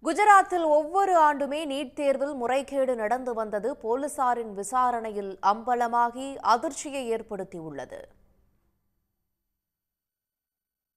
குஜராத்தில் ஒவ்வொரு ஆண்டுமே நீட் தேர்வில் முறைகேடு நடந்து வந்தது போலீசாரின் விசாரணையில் அம்பலமாகி அதிர்ச்சியை ஏற்படுத்தியுள்ளது.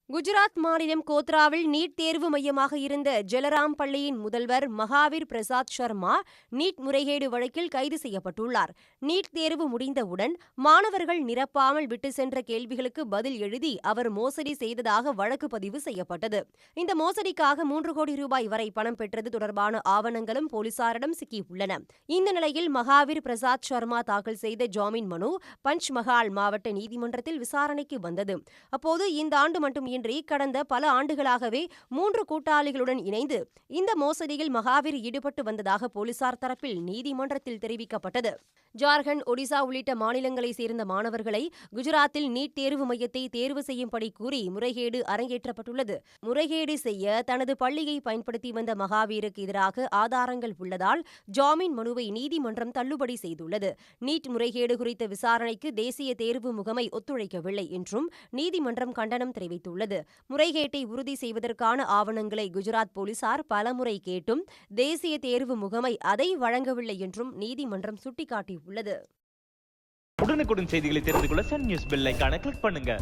குஜராத் மாநிலம் கோத்ராவில் நீட் தேர்வு மையமாக இருந்த ஜலராம் பள்ளியின் முதல்வர் மகாவீர் பிரசாத் சர்மா நீட் முறைகேடு வழக்கில் கைது செய்யப்பட்டுள்ளார். நீட் தேர்வு முடிந்தவுடன் மாணவர்கள் நிரப்பாமல் விட்டு சென்ற கேள்விகளுக்கு பதில் எழுதி அவர் மோசடி செய்ததாக வழக்கு பதிவு செய்யப்பட்டது. இந்த மோசடிக்காக 3 கோடி ரூபாய் வரை பணம் பெற்றது தொடர்பான ஆவணங்களும் போலீசாரிடம் சிக்கியுள்ளன. இந்த நிலையில் மகாவீர் பிரசாத் சர்மா தாக்கல் செய்த ஜாமீன் மனு பஞ்ச்மஹால் மாவட்ட நீதிமன்றத்தில் விசாரணைக்கு வந்தது. அப்போது இந்த ஆண்டு மட்டும் கடந்த பல ஆண்டுகளாகவே 3 கூட்டாளிகளுடன் இணைந்து இந்த மோசடியில் மகாவீர் ஈடுபட்டு வந்ததாக போலீசார் தரப்பில் நீதிமன்றத்தில் தெரிவிக்கப்பட்டது. ஜார்க்கண்ட், ஒடிசா உள்ளிட்ட மாநிலங்களைச் சேர்ந்த மாணவர்களை குஜராத்தில் நீட் தேர்வு மையத்தை தேர்வு செய்யும்படி கூறி முறைகேடு அரங்கேற்றப்பட்டுள்ளது. முறைகேடு செய்ய தனது பள்ளியை பயன்படுத்தி வந்த மகாவீருக்கு எதிராக ஆதாரங்கள் உள்ளதால் ஜாமீன் மனுவை நீதிமன்றம் தள்ளுபடி செய்துள்ளது. நீட் முறைகேடு குறித்த விசாரணைக்கு தேசிய தேர்வு முகமை ஒத்துழைக்கவில்லை என்றும் நீதிமன்றம் கண்டனம் தெரிவித்துள்ளது. முறைகேட்டை உறுதி செய்வதற்கான ஆவணங்களை குஜராத் போலீசார் பலமுறை கேட்டும் தேசிய தேர்வு முகமை அதை வழங்கவில்லை என்றும் நீதிமன்றம் சுட்டிக்காட்டியுள்ளது. உடனுக்குடன் செய்திகளை தெரிந்து கொள்ள சன் நியூஸ் பெல் ஐகானை கிளிக் பண்ணுங்க.